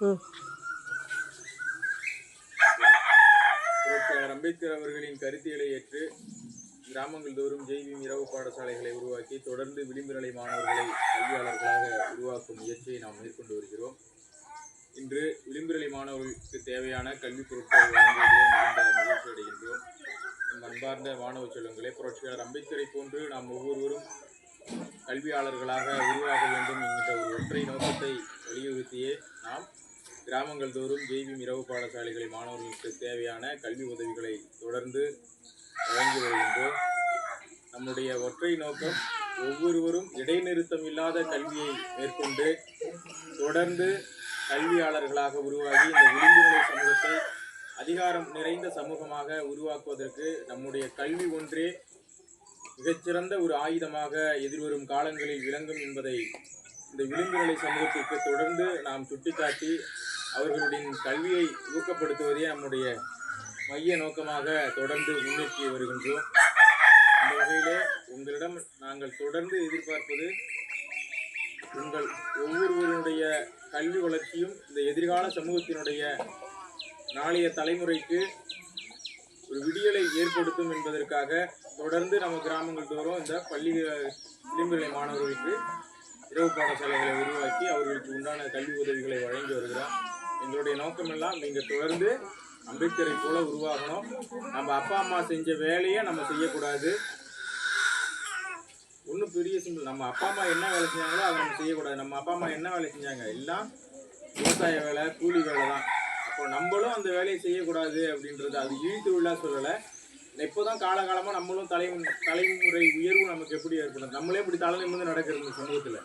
புரட்சியாளர் அம்பேத்கர் அவர்களின் கருத்தியலை ஏற்று கிராமங்கள் தோறும் ஜெய்பீம் இரவு பாடசாலைகளை உருவாக்கி தொடர்ந்து விளிம்பு நிலை மாணவர்களை கல்வியாளர்களாக உருவாக்கும் முயற்சியை நாம் மேற்கொண்டு வருகிறோம். இன்று விளிம்பு நிலை மாணவர்களுக்கு தேவையான கல்வி பொருட்களை வழங்குவதிலும் மிகுந்த மகிழ்ச்சி அடைகின்றோம். அன்பார்ந்த மாணவ செல்வங்களே, புரட்சியாளர் அம்பேத்கரை போன்று நாம் ஒவ்வொருவரும் கல்வியாளர்களாக உருவாக வேண்டும் என்கின்ற ஒரு ஒற்றை நோக்கத்தை வலியுறுத்தியே நாம் கிராமங்கள் தோறும் ஜெய்பீம் இரவு பாடசாலைகளை மாணவர்களுக்கு தேவையான கல்வி உதவிகளை தொடர்ந்து வழங்கி வருகின்றோம். நம்முடைய ஒற்றை நோக்கம் ஒவ்வொருவரும் இடைநிறுத்தம் இல்லாத கல்வியை மேற்கொண்டு தொடர்ந்து கல்வியாளர்களாக உருவாகி இந்த விளிம்புநிலை சமூகத்தை அதிகாரம் நிறைந்த சமூகமாக உருவாக்குவதற்கு நம்முடைய கல்வி ஒன்றே மிகச்சிறந்த ஒரு ஆயுதமாக எதிர்வரும் காலங்களில் விளங்கும் என்பதை இந்த விளிம்புநிலை சமூகத்திற்கு தொடர்ந்து நாம் சுட்டிக்காட்டி அவர்களுடைய கல்வியை ஊக்கப்படுத்துவதே நம்முடைய மைய நோக்கமாக தொடர்ந்து முன்னேற்றி வருகின்றோம். இந்த வகையிலே உங்களிடம் நாங்கள் தொடர்ந்து எதிர்பார்ப்பது உங்கள் ஒவ்வொருவருடைய கல்வி வளர்ச்சியும் இந்த எதிர்கால சமூகத்தினுடைய நாளைய தலைமுறைக்கு ஒரு விடியலை ஏற்படுத்தும் என்பதற்காக தொடர்ந்து நம்ம கிராமங்கள் தோறும் இந்த பள்ளி விளிம்புநிலை மாணவர்களுக்கு இரவு பாடசாலைகளை உருவாக்கி அவர்களுக்கு உண்டான கல்வி உதவிகளை வழங்கி வருகிறோம். எங்களுடைய நோக்கமெல்லாம் நீங்கள் தொடர்ந்து அம்பேத்கரை போல உருவாகணும். நம்ம அப்பா அம்மா செஞ்ச வேலையை நம்ம செய்யக்கூடாது. ஒன்றும் பெரிய சிம்பிள், நம்ம அப்பா அம்மா என்ன வேலை செஞ்சாங்களோ அதை நம்ம செய்யக்கூடாது. நம்ம அப்பா அம்மா என்ன வேலை செஞ்சாங்க, எல்லாம் விவசாய வேலை, கூலி வேலை தான். அப்போ நம்மளும் அந்த வேலையை செய்யக்கூடாது அப்படின்றது அது இழுத்து விழா சொல்லலை. இப்போதான் காலகாலமாக நம்மளும் தலைமுறை உயர்வு நமக்கு எப்படி ஏற்படும், நம்மளே இப்படி தலை நிமிர்ந்து நடக்கிறது சமூகத்தில்.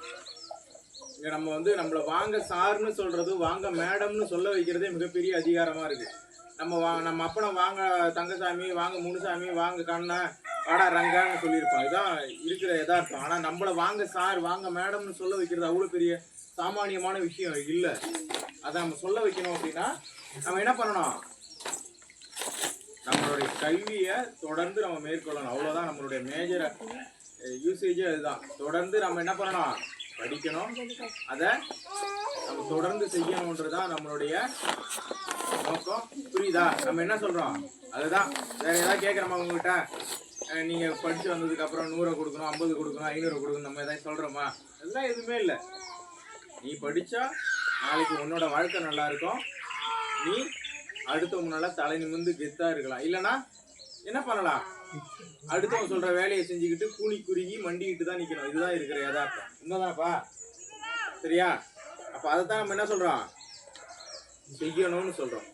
இங்கே நம்ம நம்மளை வாங்க சார்னு சொல்கிறது, வாங்க மேடம்னு சொல்ல வைக்கிறதே மிகப்பெரிய அதிகாரமாக இருக்குது. நம்ம அப்பனை வாங்க தங்கசாமி, வாங்க முனுசாமி, வாங்க கண்ணா, வாடா ரங்கான்னு சொல்லியிருப்பான். இதுதான் இருக்கிற யதார்த்தம். ஆனால் நம்மளை வாங்க சார், வாங்க மேடம்னு சொல்ல வைக்கிறது அவ்வளோ பெரிய சாமானியமான விஷயம் இல்லை. அதை நம்ம சொல்ல வைக்கணும் அப்படின்னா நம்ம என்ன பண்ணணும், நம்மளுடைய கல்வியை தொடர்ந்து நம்ம மேற்கொள்ளணும். அவ்வளோதான் நம்மளுடைய மேஜர் யூசேஜே அதுதான். தொடர்ந்து நம்ம என்ன பண்ணணும், படிக்கணும், அதை நம்ம தொடர்ந்து செய்யணுன்றதான் நம்மளுடைய நோக்கம். புரியுதா? நம்ம என்ன சொல்கிறோம் அதுதான். வேறு ஏதாவது கேட்குறோமா உங்கள்கிட்ட, நீங்கள் படித்து வந்ததுக்கப்புறம் 100 கொடுக்கணும், 50 கொடுக்கணும், 500 கொடுக்கணும், நம்ம எதாவது சொல்கிறோமா? அதெல்லாம் எதுவுமே இல்லை. நீ படித்தா நாளைக்கு உன்னோட வாழ்க்கை நல்லா இருக்கும். நீ அடுத்தவங்க நல்லா தலை நிமிர்ந்து கெத்தாக இருக்கலாம். இல்லைனா என்ன பண்ணலாம், அடுத்தவங்க சொல்கிற வேலையை செஞ்சுக்கிட்டு கூலி குறுகி மண்டிக்கிட்டு தான் நிற்கணும். இதுதான் இருக்கிற யதார்த்தம். உண்மைதானப்பா? சரியா? அப்போ அதை தான் நம்ம என்ன சொல்கிறோம், செய்யணும்னு சொல்கிறோம்.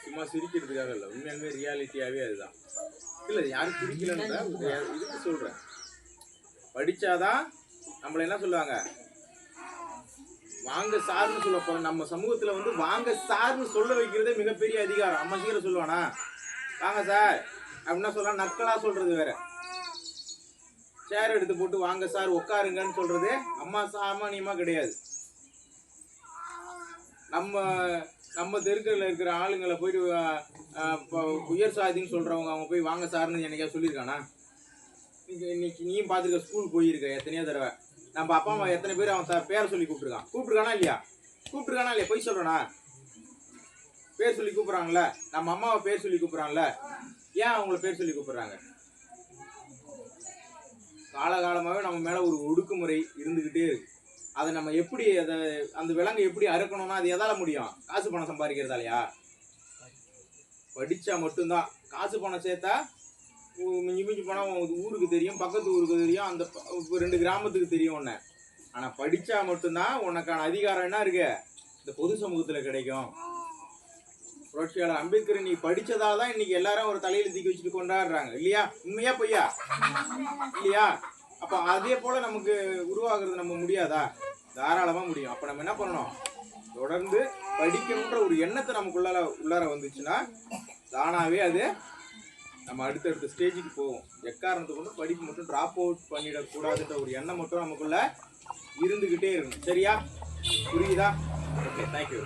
சும்மா சிரிக்கிறதுக்காக இல்லை, உண்மையாலுமே ரியாலிட்டியாகவே அதுதான். இல்லை யாரும் சிரிக்கலன்ற இதுக்கு சொல்கிறேன். படித்தாதான் நம்மளை என்ன சொல்லுவாங்க, வாங்க சார்னு சொல்ல போகிறோம். நம்ம சமூகத்தில் வாங்க சார்னு சொல்ல வைக்கிறதே மிகப்பெரிய அதிகாரம். அம்மா சீக்கிரம் சொல்லுவானா வாங்க சார் அப்படின்னா சொல்லலாம். நக்கலாக சொல்கிறது வேற. சேர் எடுத்து போட்டு வாங்க சார் உட்காருங்கன்னு சொல்கிறது அம்மா சாமானியமாக கிடையாது. நம்ம தெருக்களில் இருக்கிற ஆளுங்களை போயிட்டு உயர் சாதின்னு சொல்கிறவங்க அவங்க போய் வாங்க சார்னு என்னைக்கா சொல்லியிருக்கானா? இன்னைக்கு நீயும் பார்த்துருக்க, ஸ்கூல் போயிருக்க எத்தனையோ தடவை. நம்ம அப்பா அம்மா எத்தனை பேர் அவன் பேரை சொல்லி கூப்பிட்டுருக்கானா இல்லையா? போய் சொல்கிறானா? பேர் சொல்லி கூப்பிட்றாங்களே. நம்ம அம்மாவை பேர் சொல்லி கூப்பிட்றாங்களே. ஏன் அவங்கள பேர் சொல்லி கூப்பிட்றாங்க? காலகாலமாகவே நம்ம மேலே ஒரு ஒடுக்குமுறை இருந்துக்கிட்டே இருக்கு. அதை நம்ம எப்படி அந்த விலங்கை எப்படி அறுக்கணும்னா அது எதால் முடியும்? காசு பணம் சம்பாதிக்கிறதாலையா? படித்தா மட்டும்தான். காசு பணம் சேர்த்தா மிஞ்சி போனால் ஊருக்கு தெரியும், பக்கத்து ஊருக்கு தெரியும், அந்த 2 கிராமத்துக்கு தெரியும் ஒன்று. ஆனால் படித்தா மட்டும்தான் உனக்கான அதிகாரம் என்ன இருக்கு இந்த பொது சமூகத்தில் கிடைக்கும். புரட்சியாளர் அம்பேத்கர் நீ படித்ததால தான் இன்னைக்கு எல்லாரும் ஒரு தலையில் தூக்கி வச்சுட்டு கொண்டாடுறாங்க இல்லையா? உண்மையா பொய்யா? இல்லையா? அப்போ அதே போல் நமக்கு உருவாகிறது நம்ம முடியாதா? தாராளமாக முடியும். அப்போ நம்ம என்ன பண்ணணும், தொடர்ந்து படிக்கணுன்ற ஒரு எண்ணத்தை நமக்குள்ளார வந்துச்சுன்னா தானாகவே அது நம்ம அடுத்தடுத்த ஸ்டேஜுக்கு போவோம். எக்காரணத்தை கொண்டு படிப்பு மட்டும் ட்ராப் அவுட் பண்ணிடக்கூடாதுன்ற ஒரு எண்ணம் மட்டும் நமக்குள்ள இருந்துக்கிட்டே இருக்கணும். சரியா? புரியுதா? Okay, thank you.